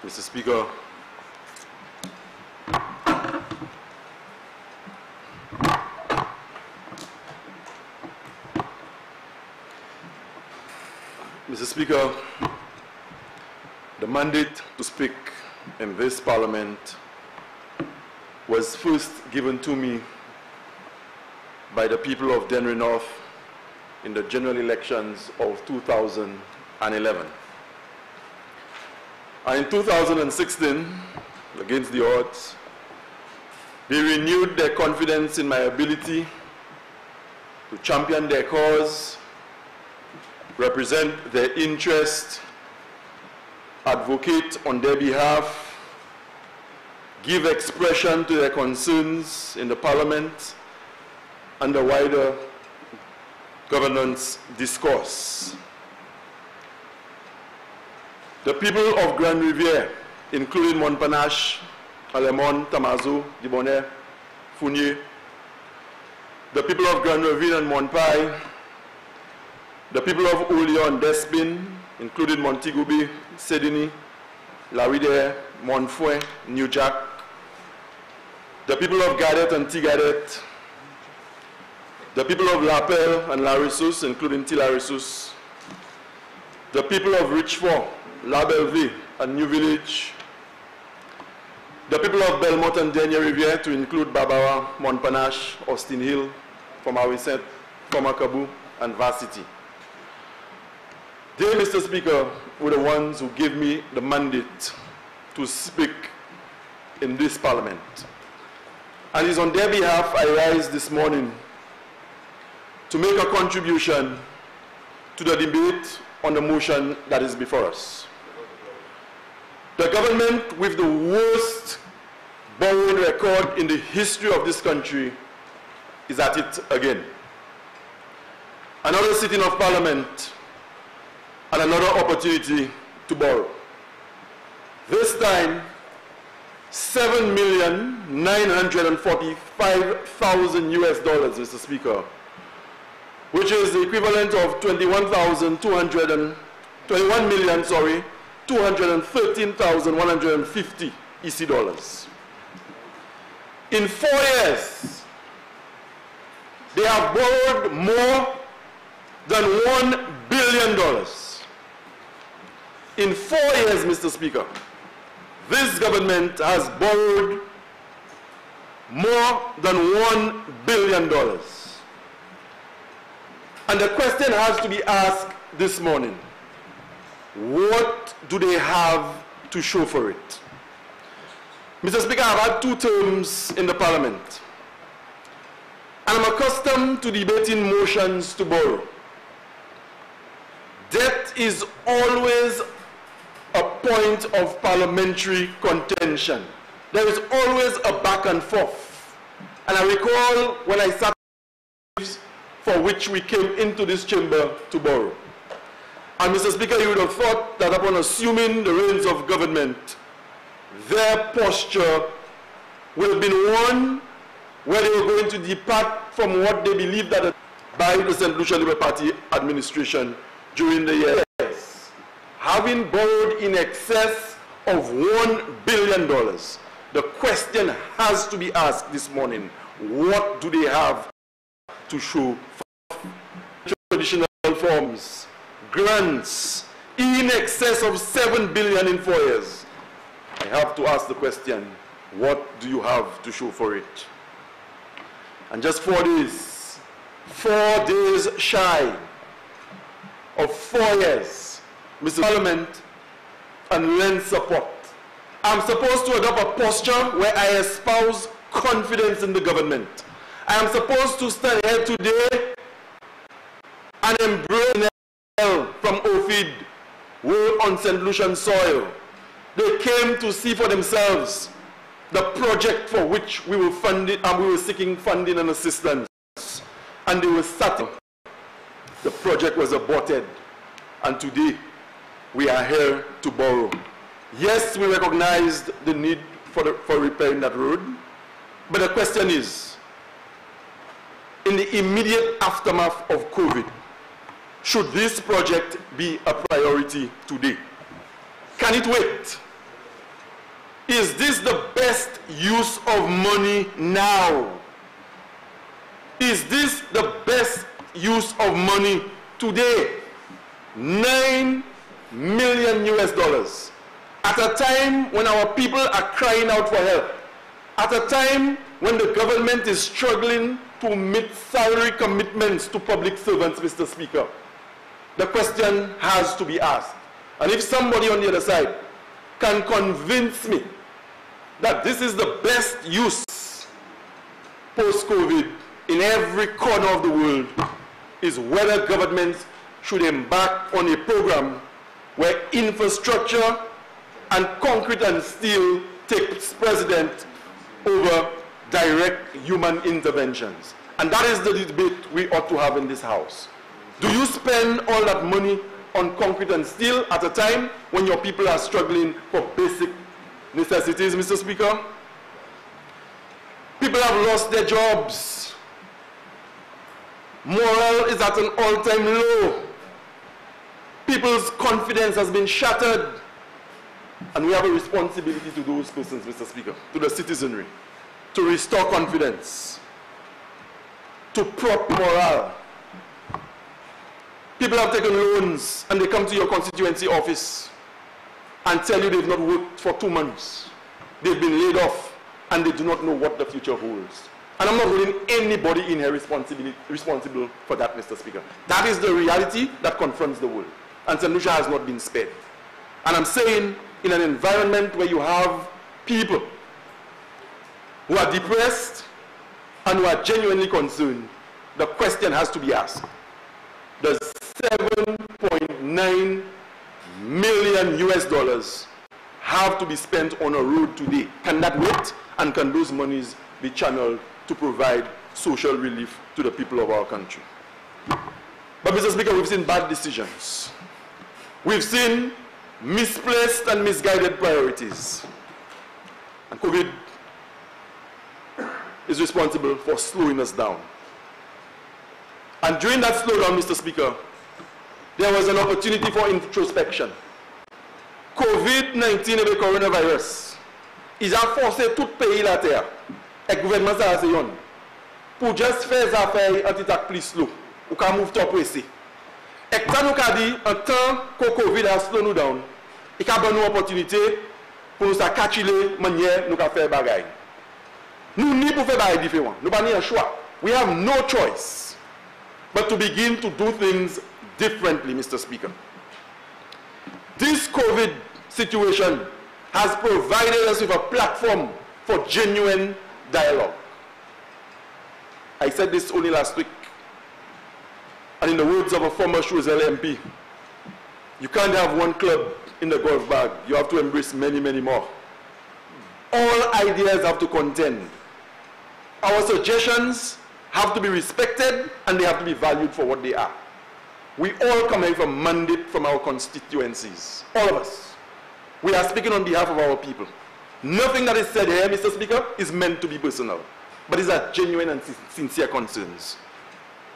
Mr. Speaker, Mr. Speaker, the mandate to speak in this Parliament was first given to me by the people of Dennery North in the general elections of 2011. And in 2016, against the odds, they renewed their confidence in my ability to champion their cause, represent their interest, advocate on their behalf, give expression to their concerns in the Parliament and the wider governance discourse. The people of Grand Riviere, including Montparnasse, Alemon, Tamazo, Dibonnet, Fournier, the people of Grand Ravine and Montpaille, the people of Oulier and Despin, including Montigoubi, Sedini, Laridere, Montfoy, New Jack, the people of Gadet and Tigadet, the people of La Pelle and Larissus, including Tilarissus, the people of Richfort, La Belleville and New Village, the people of Belmont and Dennery Riviere, to include Barbara, Montparnasse, Austin Hill, Former-Vicent, Former-Kabou, and Varsity. They, Mr. Speaker, were the ones who gave me the mandate to speak in this Parliament. And it's on their behalf I rise this morning to make a contribution to the debate on the motion that is before us. The government with the worst borrowing record in the history of this country is at it again. Another sitting of Parliament and another opportunity to borrow. This time, $7,945,000 US, Mr. Speaker, which is the equivalent of 21,213,150 EC dollars. In 4 years, they have borrowed more than $1 billion. In 4 years, Mr. Speaker, this government has borrowed more than $1 billion. And the question has to be asked this morning, what do they have to show for it? Mr. Speaker, I've had 2 terms in the Parliament, and I'm accustomed to debating motions to borrow. Debt is always a point of parliamentary contention. There is always a back and forth. And I recall when I sat for which we came into this chamber to borrow. And Mr. Speaker, you would have thought that upon assuming the reins of government, their posture would have been one where they were going to depart from what they believed that by the St. Lucia Labour Party administration during the years. Having borrowed in excess of $1 billion, the question has to be asked this morning, what do they have to show for traditional forms, grants, in excess of $7 billion in 4 years? I have to ask the question, what do you have to show for it? And just 4 days, 4 days shy of 4 years, Mr. Parliament, and lend support. I'm supposed to adopt a posture where I espouse confidence in the government. I am supposed to stand here today and embrace help from OFID, who on St. Lucian soil. They came to see for themselves the project for which we were funding, and we were seeking funding and assistance. And they were certain the project was aborted. And today, we are here to borrow. Yes, we recognized the need for repairing that road, but the question is, in the immediate aftermath of COVID, should this project be a priority today? Can it wait? Is this the best use of money now? Is this the best use of money today? $9 million US. At a time when our people are crying out for help. At a time when the government is struggling to meet salary commitments to public servants, Mr. Speaker. The question has to be asked. And if somebody on the other side can convince me that this is the best use post-COVID in every corner of the world, is whether governments should embark on a program where infrastructure and concrete and steel takes precedence over direct human interventions. And that is the debate we ought to have in this House. Do you spend all that money on concrete and steel at a time when your people are struggling for basic necessities, Mr. Speaker? People have lost their jobs. Morale is at an all-time low. People's confidence has been shattered. And we have a responsibility to those persons, Mr. Speaker, to the citizenry, to restore confidence, to prop morale. People have taken loans and they come to your constituency office and tell you they've not worked for 2 months. They've been laid off and they do not know what the future holds. And I'm not holding anybody in here responsible for that, Mr. Speaker. That is the reality that confronts the world. And St. Lucia has not been spared. And I'm saying, in an environment where you have people who are depressed and who are genuinely concerned, the question has to be asked. Does $7.9 million US have to be spent on a road today? Can that wait? And can those monies be channeled to provide social relief to the people of our country? But Mr. Speaker, we've seen bad decisions. We've seen misplaced and misguided priorities. And COVID is responsible for slowing us down. And during that slowdown, Mr. Speaker, there was an opportunity for introspection. COVID-19 et le coronavirus, ils ont forcé tout pays la terre, et le gouvernement ça a yon, pour juste faire des affaires anti-tac plus slow, ou qu'à move trop pressé. Et quand nous avons dit, en tant que COVID a slow nous down, il y a une opportunité pour nous calculer la manière nous faire des bagailles. Nous n'y pouvons pas faire des différents. Nous n'avons pas un choix. We have no choice but to begin to do things differently, Mr. Speaker. This COVID situation has provided us with a platform for genuine dialogue. I said this only last week. And in the words of a former S.L.P, you can't have one club in the golf bag. You have to embrace many, many more. All ideas have to contend. Our suggestions have to be respected and they have to be valued for what they are. We all come here from mandate from our constituencies. All of us. We are speaking on behalf of our people. Nothing that is said here, Mr. Speaker, is meant to be personal. But these are genuine and sincere concerns.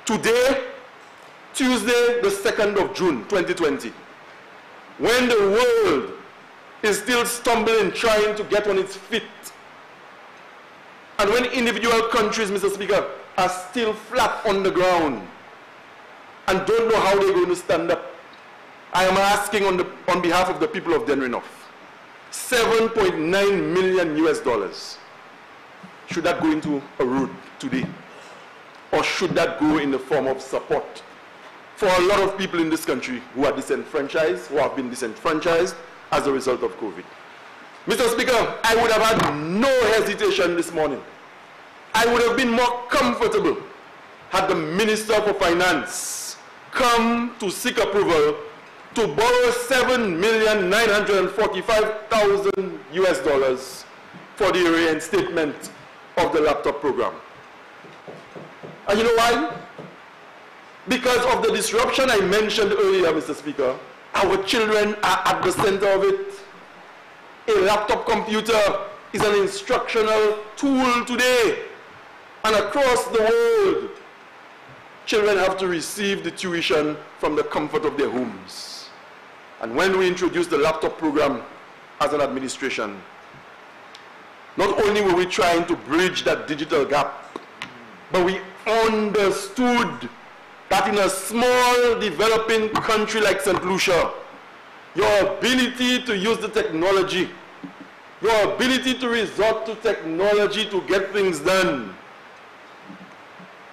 Today, Tuesday, the 2nd of June, 2020, when the world is still stumbling, trying to get on its feet, and when individual countries, Mr. Speaker, are still flat on the ground and don't know how they're going to stand up, I am asking on behalf of the people of Denrenough, $7.9 million US. Should that go into a road today? Or should that go in the form of support for a lot of people in this country who are disenfranchised, who have been disenfranchised as a result of COVID? Mr. Speaker, I would have had no hesitation this morning. I would have been more comfortable had the Minister for Finance come to seek approval to borrow $7,945,000 US for the reinstatement of the laptop program. And you know why? Because of the disruption I mentioned earlier, Mr. Speaker, our children are at the center of it. A laptop computer is an instructional tool today. And across the world, children have to receive the tuition from the comfort of their homes. And when we introduced the laptop program as an administration, not only were we trying to bridge that digital gap, but we understood that in a small developing country like St. Lucia, your ability to use the technology, your ability to resort to technology to get things done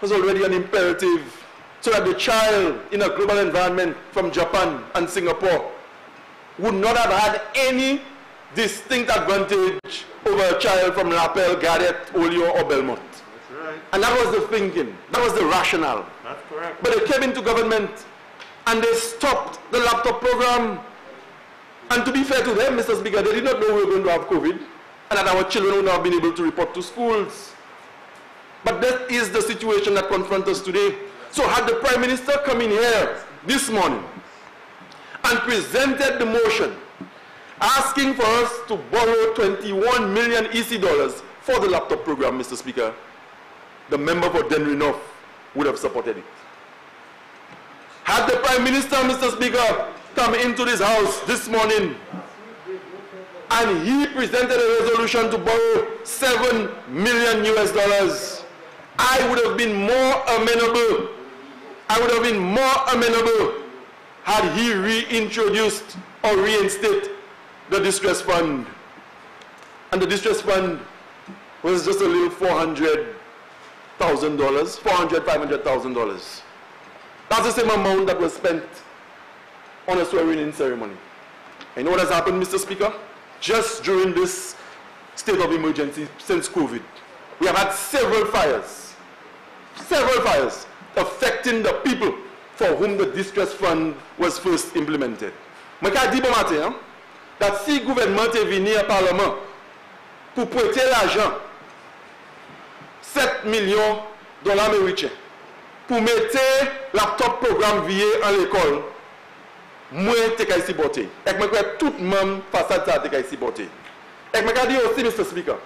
was already an imperative, so that the child in a global environment from Japan and Singapore would not have had any distinct advantage over a child from Lapel, Gareth, Olio, or Belmont. That's right. And that was the thinking, that was the rationale. That's correct. But they came into government and they stopped the laptop program. And to be fair to them, Mr. Speaker, they did not know we were going to have COVID and that our children would not have been able to report to schools. But that is the situation that confronts us today. So had the Prime Minister come in here this morning and presented the motion asking for us to borrow 21 million EC dollars for the laptop program, Mr. Speaker, the member for Denry North would have supported it. Had the Prime Minister, Mr. Speaker, come into this house this morning and he presented a resolution to borrow 7 million US dollars, I would have been more amenable. I would have been more amenable had he reintroduced or reinstated the distress fund. And the distress fund was just a little $400,000, $500,000. That's the same amount that was spent on a swearing-in ceremony. And you know what has happened, Mr. Speaker? Just during this state of emergency since COVID, we have had several fires affecting the people for whom the distress fund was first implemented. Je dis bon matin that si le gouvernement est venu au Parlement pour prêter l'argent, 7 millions de dollars américains, pour mettre laptop programme VIE en l'école, moi, je suis ici porté. Et je tout le monde façade ça ici porté. Et je dis aussi, Mr. Speaker,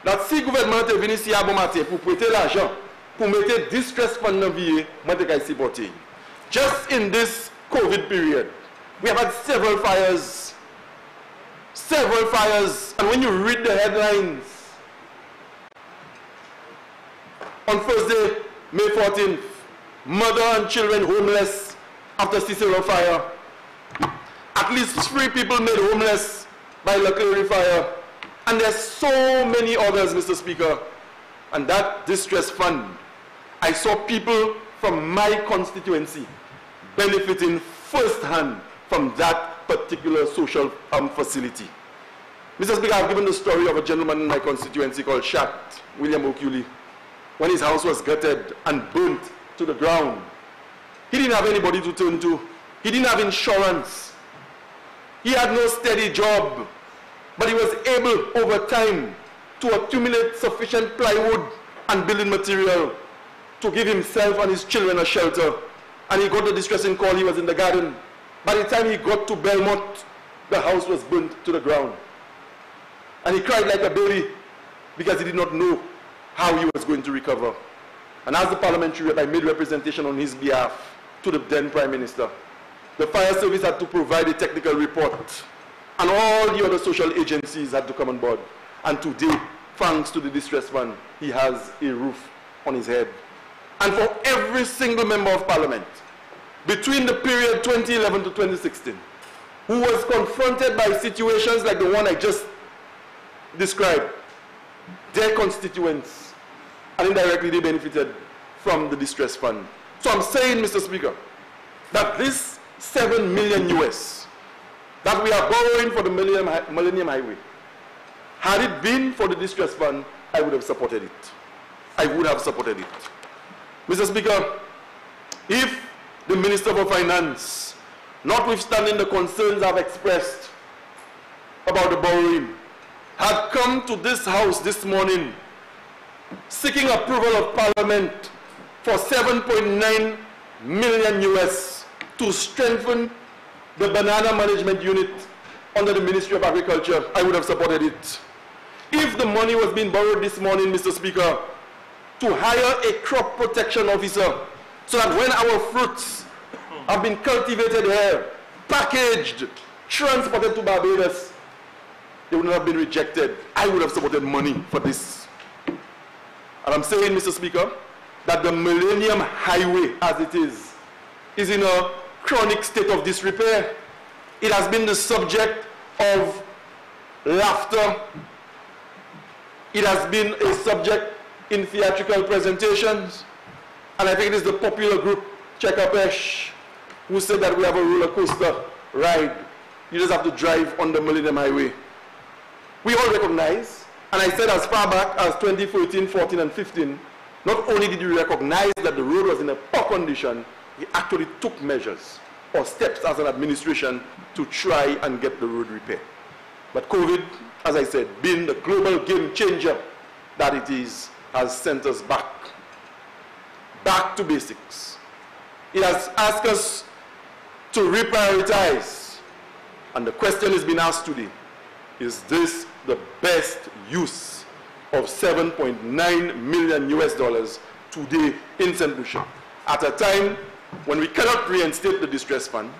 that si le gouvernement est venu ici à bon matin pour prêter l'argent, pour mettre distress fund dans VIE, moi, je suis ici porté. Just in this COVID period, we have had several fires. And when you read the headlines, on Thursday, May 14th, mother and children homeless after Cicero fire. At least 3 people made homeless by Leclerc fire. And there's so many others, Mr. Speaker. And that distress fund, I saw people from my constituency benefiting firsthand from that particular social facility. Mr. Speaker, I've given the story of a gentleman in my constituency called Shat, William O'Culey, when his house was gutted and burnt to the ground. He didn't have anybody to turn to. He didn't have insurance. He had no steady job. But he was able, over time, to accumulate sufficient plywood and building material to give himself and his children a shelter. And he got the distressing call. He was in the garden. By the time he got to Belmont, the house was burnt to the ground. And he cried like a baby because he did not know how he was going to recover. And as the parliamentary rep, I made representation on his behalf to the then Prime Minister. The fire service had to provide a technical report, and all the other social agencies had to come on board. And today, thanks to the distress fund, he has a roof on his head. And for every single member of Parliament, between the period 2011 to 2016, who was confronted by situations like the one I just described, their constituents, and indirectly they benefited from the distress fund. So I'm saying, Mr. Speaker, that this 7 million US that we are borrowing for the Millennium Highway, had it been for the distress fund, I would have supported it. I would have supported it. Mr. Speaker, if the Minister for Finance, notwithstanding the concerns I've expressed about the borrowing, had come to this house this morning seeking approval of Parliament for 7.9 million US to strengthen the banana management unit under the Ministry of Agriculture, I would have supported it. If the money was being borrowed this morning, Mr. Speaker, to hire a crop protection officer so that when our fruits have been cultivated here, packaged, transported to Barbados, they would not have been rejected, I would have supported money for this. And I'm saying, Mr. Speaker, that the Millennium Highway, as it is in a chronic state of disrepair. It has been the subject of laughter. It has been a subject in theatrical presentations. And I think it is the popular group, Chekapesh, who said that we have a roller coaster ride. You just have to drive on the Millennium Highway. We all recognize, and I said as far back as 2014, 14, and 15, not only did we recognize that the road was in a poor condition, we actually took measures or steps as an administration to try and get the road repaired. But COVID, as I said, being the global game changer that it is, has sent us back to basics. It has asked us to reprioritize. And the question is being asked today, is this the best use of $7.9 million US today in St. Lucia, at a time when we cannot reinstate the distress fund,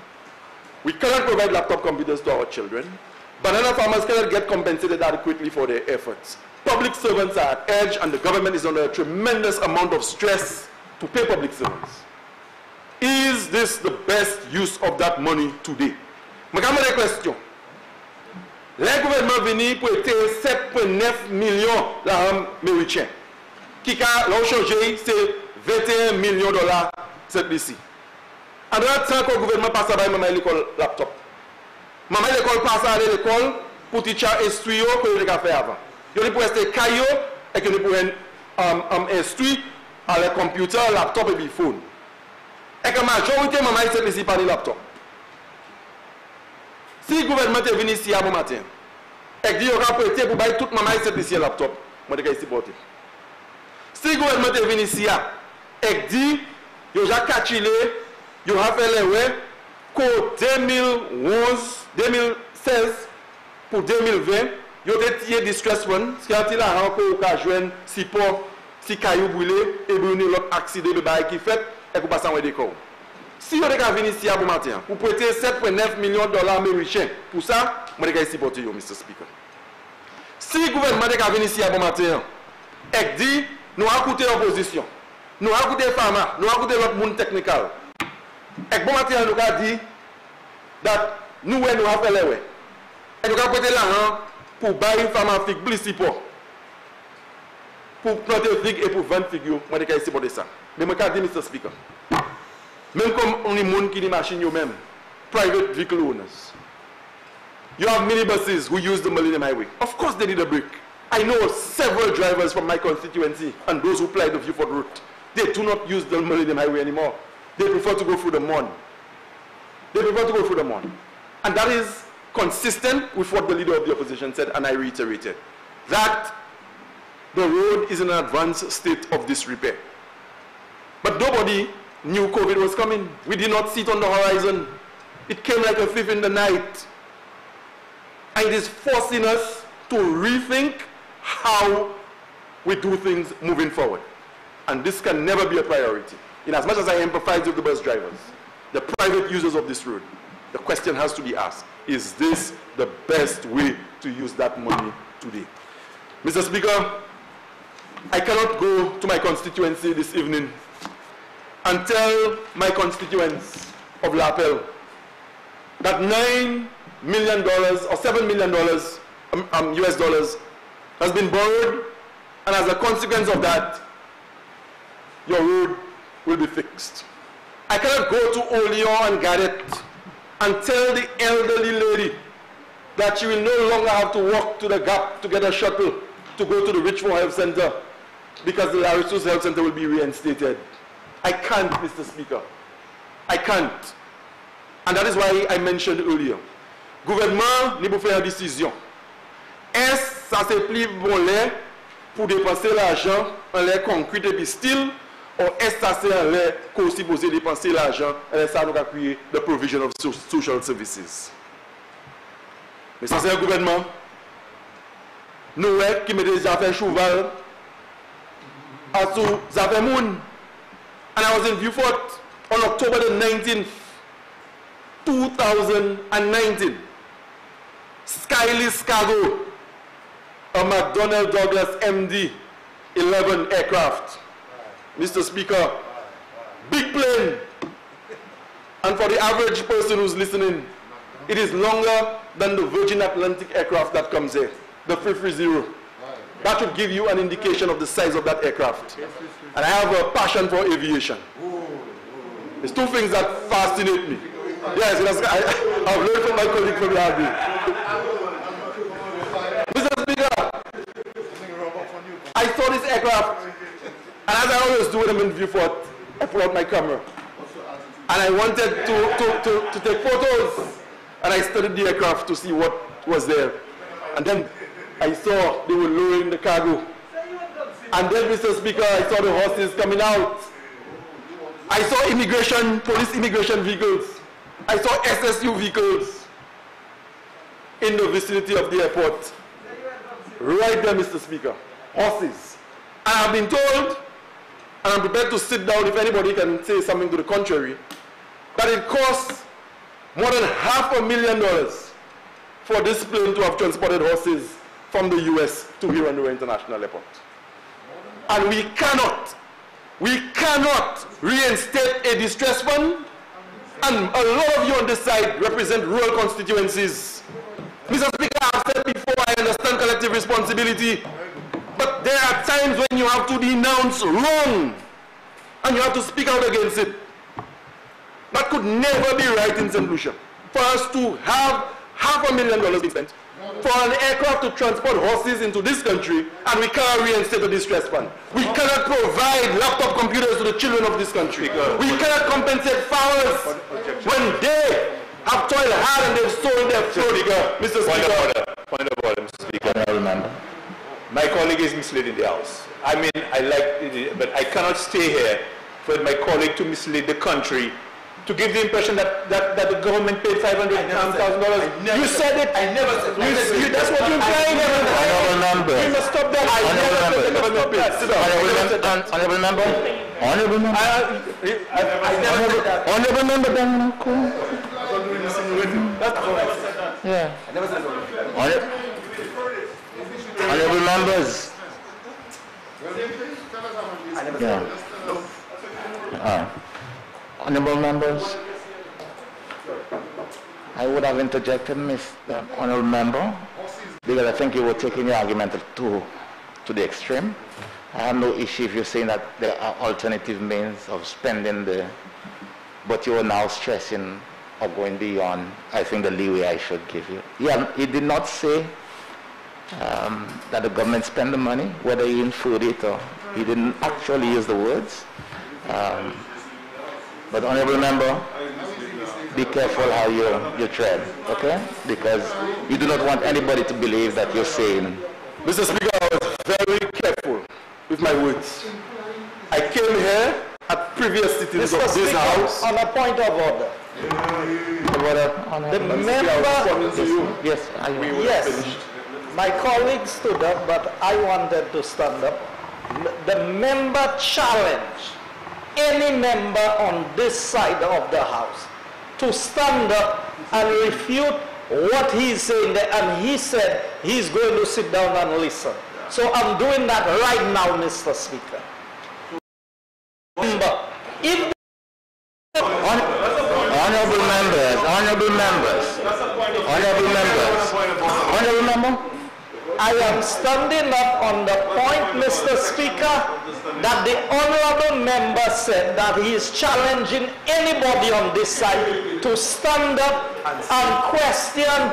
we cannot provide laptop computers to our children, banana farmers cannot get compensated adequately for their efforts, public servants are at edge, and the government is under a tremendous amount of stress to pay public servants. Is this the best use of that money today? Je vais poser une question. Le gouvernement venu pour 7,9 millions d'américains. Qui a changé, c'est 21 millions de dollars cette ici. En dehors de ça, le gouvernement passe à maman l'école laptop. Maman l'école passe à l'école pour teacher instruire que vous avez fait avant. Vous pouvez rester caillou et que vous pouvez instruire à le computer, laptop et le phone. Et que la majorité de maman c'est ici par le laptop. Si le gouvernement est venu ici à bon matin, et dit qu'il aura prêté pour bailler toute maman ici un laptop, moi je vais supporter. Si le gouvernement est venu ici et dit qu'il a catchilé, il a fait les ouais, qu'en 2016 pour 2020, il a tiré distress fund, ce qui a été là encore qu'à joindre si pour si caillou brûlé et brûler l'autre accident de bail qui fait et pour passer en décor. Si vous avez venu ici à bon matin, vous prêtez 7,9 millions de dollars américains. Pour ça, je vais supporter vous, Mr. Speaker. Si le gouvernement est venu ici à bon matin et dit, nous avons écouté l'opposition, nous avons écouté les femmes, nous avons écouté l'autre monde technique, et bon matin, nous avons dit, que nous avons fait les ouais. Et nous avons prêté l'argent pour bailler une femme en figue, plus pour planter figue et pour vendre figue, je vais supporter ça. Mais je vais dire, Mr. Speaker. Même comme on est monde qui dit machine eux-mêmes, private vehicle owners. You have minibuses who use the Millennium Highway. Of course they need a break. I know several drivers from my constituency and those who ply the Viewford route. They do not use the Millennium Highway anymore. They prefer to go through the Mon. They prefer to go through the Mon. And that is consistent with what the leader of the opposition said, and I reiterated. That the road is in an advanced state of disrepair. But nobody knew COVID was coming. We did not see it on the horizon. It came like a thief in the night. And it is forcing us to rethink how we do things moving forward. And this can never be a priority. In as much as I empathize with the bus drivers, the private users of this road, the question has to be asked, is this the best way to use that money today? Mr. Speaker, I cannot go to my constituency this evening and tell my constituents of S.L.P that $9 million or $7 million US dollars has been borrowed, and as a consequence of that, your road will be fixed. I cannot go to Oleon and Garrett and tell the elderly lady that she will no longer have to walk to the Gap to get a shuttle to go to the Richmond Health Center because the Larissos Health Center will be reinstated. I can't, Mr. Speaker. I can't. And that is why I mentioned earlier. Gouvernement n'est pas faire une décision. Est-ce que ça c'est plus bon l'air pour dépenser l'argent en l'air concret et style, ou est-ce que ça c'est en l'air qu'on supposé dépenser l'argent en ça nous a créé the provision of social services? Mais ça c'est un gouvernement nous qui met des affaires cheval à sous affaires moun. And I was in Viewford on October the 19th, 2019. Skyless Cargo, a McDonnell Douglas MD-11 aircraft. Mr. Speaker, big plane. And for the average person who's listening, it is longer than the Virgin Atlantic aircraft that comes here, the 330. That should give you an indication of the size of that aircraft. And I have a passion for aviation. There's two things that fascinate me. Yes, I've learned from my colleague from the RD. Mr. Speaker, I saw this aircraft, and as I always do when I'm in Viewport, I pull out my camera. And I wanted to take photos, and I studied the aircraft to see what was there. And then I saw they were lowering the cargo. And then, Mr. Speaker, I saw the horses coming out. I saw police immigration vehicles. I saw SSU vehicles in the vicinity of the airport. Right there, Mr. Speaker. Horses. And I've been told, and I'm prepared to sit down if anybody can say something to the contrary, that it costs more than $500,000 for this plane to have transported horses from the US to here on the International Airport. And we cannot reinstate a distress fund, and a lot of you on this side represent rural constituencies. Mr. Speaker, I've said before, I understand collective responsibility, but there are times when you have to denounce wrong, and you have to speak out against it. That could never be right in St. Lucia. For us to have $500,000 being spent for an aircraft to transport horses into this country, and we cannot reinstate the distress fund. We cannot provide laptop computers to the children of this country. We cannot compensate farmers when they have toiled hard and they've sold their food. Mr. Speaker. Point of order, Mr. Speaker. I remember. My colleague is mislead in the House. I mean, I like it, but I cannot stay here for my colleague to mislead the country, to give the impression that the government paid $500,000. You said it. I never said it. That's what you're implying. Honorable member. You must stop that. Honorable member. Honorable member. Honorable member. Yeah. Honorable members. Yeah. Honorable members, I would have interjected, Mr. Honorable Member, because I think you were taking your argument to the extreme. I have no issue if you're saying that there are alternative means of spending but you are now stressing or going beyond, I think, the leeway I should give you. Yeah, he did not say that the government spend the money, whether he inferred it or he didn't actually use the words. But Honorable Member, be careful how you tread, okay? Because you do not want anybody to believe that you're saying. Mr. Speaker, I was very careful with my words. I came here at previous sittings of this House. On a point of order. The member. Yes, my colleague stood up, but I wanted to stand up. The member challenged any member on this side of the House to stand up and refute what he's saying there, and he said he's going to sit down and listen. So I'm doing that right now, Mr. Speaker. If Honorable member, I am standing up on the point, Mr. Speaker, that the honorable member said that he is challenging anybody on this side to stand up and question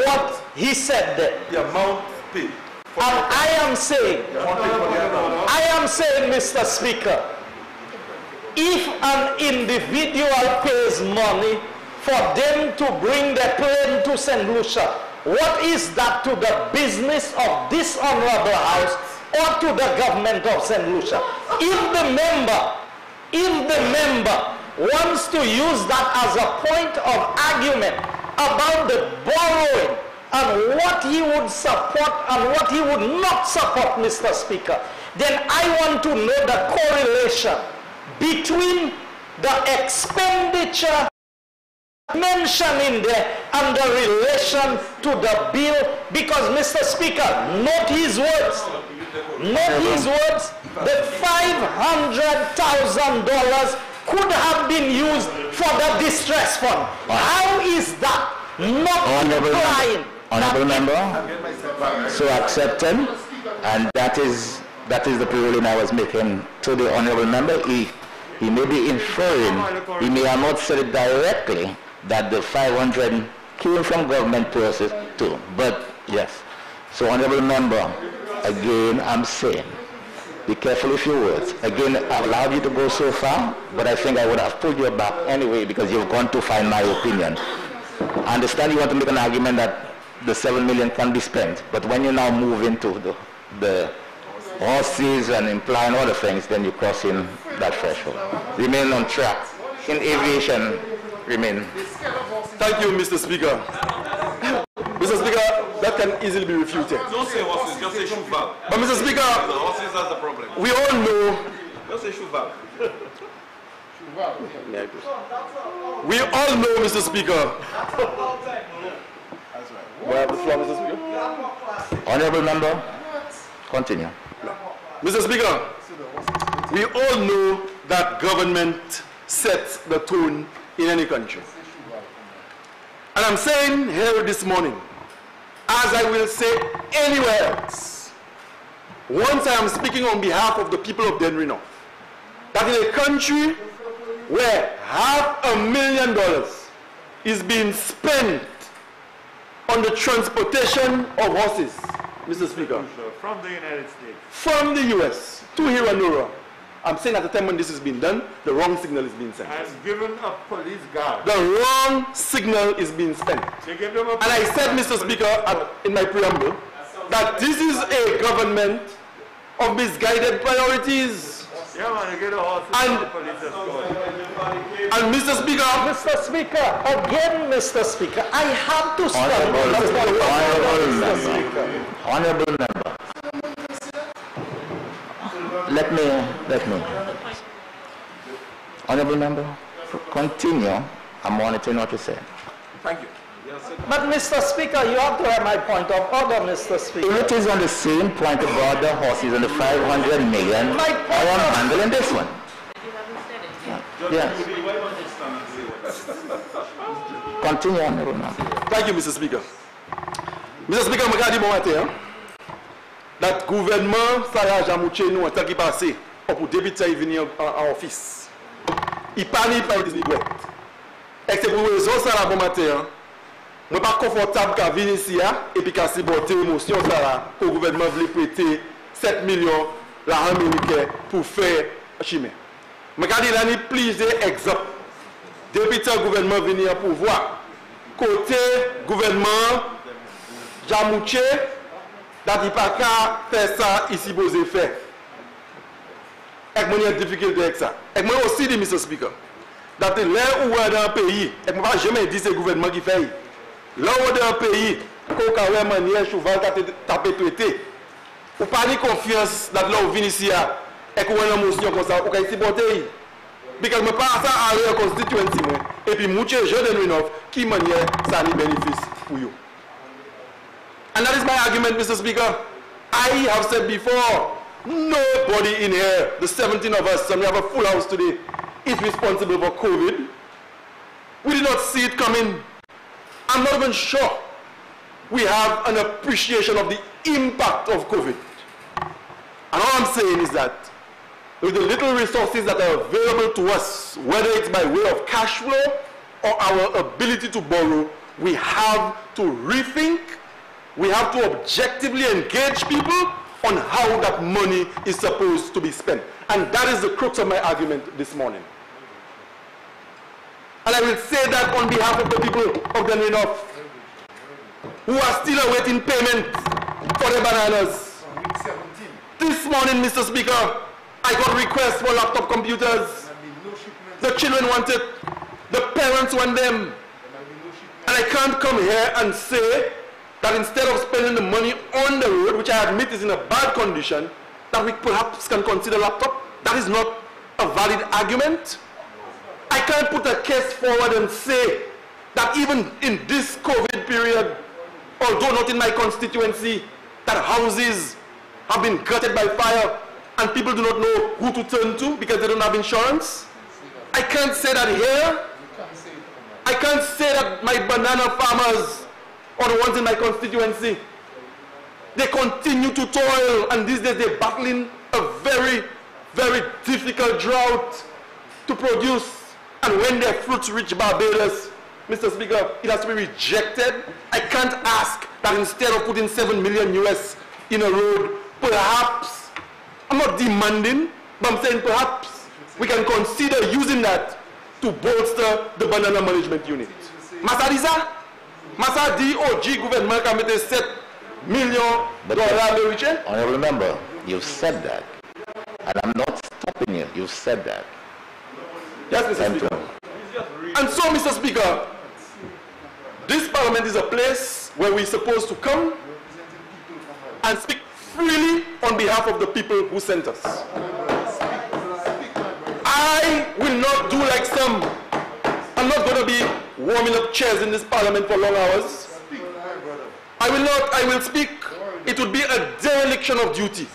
what he said there. The amount paid. And I am saying, Mr. Speaker, if an individual pays money for them to bring their plane to St. Lucia, what is that to the business of this honorable House or to the government of St. Lucia? If the member wants to use that as a point of argument about the borrowing and what he would support and what he would not support, Mr. Speaker, then I want to know the correlation between the expenditure mentioned in there under relation to the bill, because, Mr. Speaker, note his words. Note his words. The $500,000 could have been used for the distress fund. How is that not implying? Honorable member, so accepted, and that is the ruling I was making to the honorable member. He may be inferring, he may have not said it directly, that the 500 came from government purses too, but yes. So honorable member, again I'm saying, be careful with your words. Again, I allowed you to go so far, but I think I would have pulled you back anyway because you've gone to find my opinion. I understand you want to make an argument that the 7 million can be spent, but when you now move into the horses and implying other things, then you cross in that threshold. Remain on track. In aviation, remain. Thank you, Mr. Speaker. Mr. Speaker, that can easily be refuted. Don't say horses, just say Shuval. But Mr. Speaker, the horses are the problem. We all know. Just say Shuval. We all know, Mr. Speaker. We have the floor, Mr. Speaker. Honorable member, continue. Mr. Speaker, we all know that government sets the tone in any country. And I'm saying here this morning, as I will say anywhere else, once I am speaking on behalf of the people of Denver North, that in a country where $500,000 is being spent on the transportation of horses, Mr. Speaker, from the United States, from the US to Hiranura, I'm saying at the time when this is being done, the wrong signal is being sent. and given a police guard. The wrong signal is being spent. They give them a And I said, Mr. Speaker, in my preamble, that this is a government of misguided priorities. Yeah, man, they get the horses And- the police escort. And Mr. Speaker, Mr. Speaker, again, Mr. Speaker, I have to stand. Honorable member. Let me. Honorable member, continue. I'm monitoring what you say. thank you. But, Mr. Speaker, you have to have my point of order, Mr. Speaker. If it is on the same point about the horses and the 500 million, I am handling this one. Yes. Continue, honorable member. Thank you, Mr. Speaker. Mr. Speaker, je vais dire that gouvernement Sarah Jamouche nous en tant qu'il passé pour débuter venir en office. Il panique par des igouettes. Et c'est pour raison ça la bon matin. Je ne suis pas confortable qu'à venir ici et puis qu'à supporter l'émotion que le gouvernement voulait prêter 7 millions l'argent américain pour faire chimie. Je vais dire là, plusieurs exemples. Depuis que le gouvernement venu au pouvoir, côté gouvernement Jamouche, il n'y a pas qu'à faire ça ici posé faire. Et moi, il y a des difficultés avec ça. Et moi aussi, dit Mr. Speaker, dans l'air où on est dans un pays, et moi, je ne jamais dit que c'est le gouvernement qui fait. Là où on est dans un pays, qu'on a une manière cheval tapé traité, ou pas de confiance dans là où on vient ici, et qu'on a une motion comme ça, on peut supporter. Parce que je ne pas ça à la constituency, et puis, mucho je de nous, qui manière ça a bénéfice pour vous. And that is my argument, Mr. Speaker. I have said before, nobody in here, the 17 of us, and we have a full house today, is responsible for COVID. We did not see it coming. I'm not even sure we have an appreciation of the impact of COVID. And all I'm saying is that with the little resources that are available to us, whether it's by way of cash flow or our ability to borrow, we have to rethink. We have to objectively engage people on how that money is supposed to be spent. And that is the crux of my argument this morning. And I will say that on behalf of the people of the North who are still awaiting payment for the bananas. This morning, Mr. Speaker, I got requests for laptop computers. The children want it. The parents want them. And I can't come here and say that instead of spending the money on the road, which I admit is in a bad condition, that we perhaps can consider laptop. That is not a valid argument. I can't put a case forward and say that even in this COVID period, although not in my constituency, that houses have been gutted by fire and people do not know who to turn to because they don't have insurance? I can't say that here. I can't say that my banana farmers are the ones in my constituency. They continue to toil, and these days they're battling a very, very difficult drought to produce. And when their fruits reach Barbados, Mr. Speaker, it has to be rejected. I can't ask that instead of putting $7 million US in a road, perhaps, I'm not demanding, but I'm saying perhaps we can consider using that to bolster the banana management unit. Masadisa, Masa DOG government committee set $1 million. Honorable member, you've said that. And I'm not stopping you. You've said that. Yes, Mr. Speaker. And so, Mr. Speaker, this parliament is a place where we're supposed to come and speak freely on behalf of the people who sent us. I will not do like some. I'm not going to be warming up chairs in this parliament for long hours. I will not. I will speak. It would be a dereliction of duty.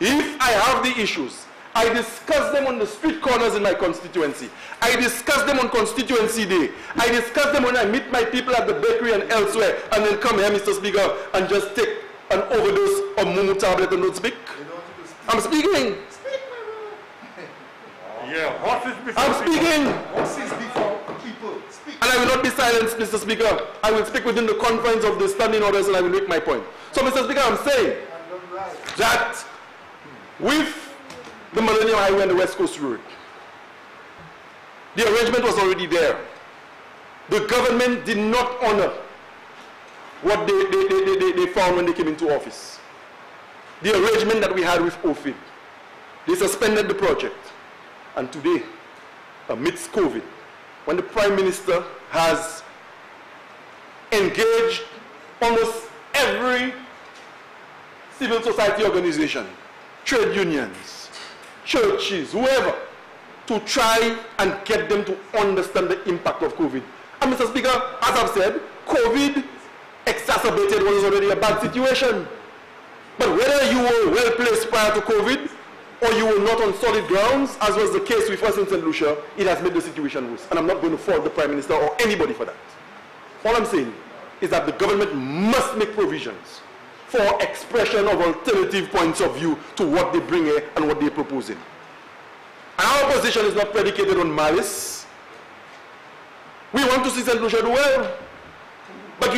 If I have the issues, I discuss them on the street corners in my constituency. I discuss them on constituency day. I discuss them when I meet my people at the bakery and elsewhere, and then come here, Mr. Speaker, and just take an overdose of Mumu tablet and don't speak. I'm speaking. I'm speaking. And I will not be silenced, Mr. Speaker. I will speak within the confines of the standing orders and I will make my point. So, Mr. Speaker, I'm saying that with the Millennium Highway and the West Coast Road, the arrangement was already there. The government did not honor what they found when they came into office. The arrangement that we had with OFID, they suspended the project. And today, amidst COVID, when the Prime Minister has engaged almost every civil society organization, trade unions, churches, whoever, to try and get them to understand the impact of COVID. And Mr. Speaker, as I've said, COVID exacerbated what was already a bad situation. But whether you were well placed prior to COVID, or you were not on solid grounds, as was the case with us in St. Lucia, it has made the situation worse. And I'm not going to fault the Prime Minister or anybody for that. All I'm saying is that the government must make provisions for expression of alternative points of view to what they bring here and what they're proposing. And our position is not predicated on malice. We want to see St. Lucia do well. But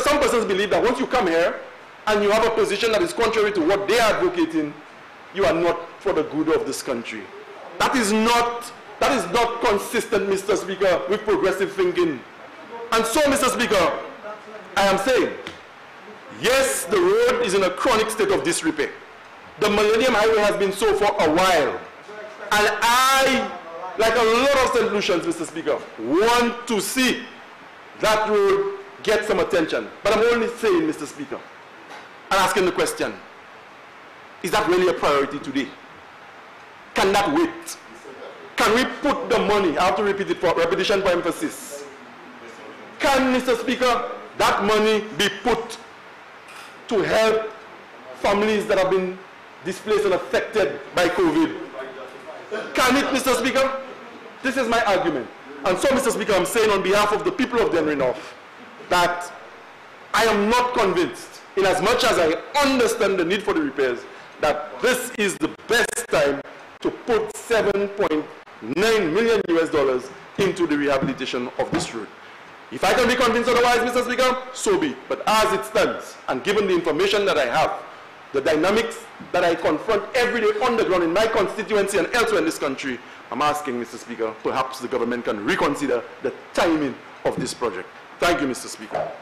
some persons believe that once you come here and you have a position that is contrary to what they are advocating, you are not for the good of this country. That is not consistent, Mr. Speaker, with progressive thinking. And so, Mr. Speaker, I am saying, yes, the road is in a chronic state of disrepair. The Millennium Highway has been so for a while. And I, like a lot of St. Lucians, Mr. Speaker, want to see that road get some attention. But I'm only saying, Mr. Speaker, and asking the question, is that really a priority today? Can that wait? Can we put the money, I have to repeat it for repetition for emphasis. Can, Mr. Speaker, that money be put to help families that have been displaced and affected by COVID? Can it, Mr. Speaker? This is my argument. And so, Mr. Speaker, I'm saying on behalf of the people of Denry North that I am not convinced, in as much as I understand the need for the repairs, that this is the best time to put $7.9 million US into the rehabilitation of this road. If I can be convinced otherwise, Mr. Speaker, so be it. But as it stands, and given the information that I have, the dynamics that I confront every day on the ground in my constituency and elsewhere in this country, I'm asking, Mr. Speaker, perhaps the government can reconsider the timing of this project. Thank you, Mr. Speaker.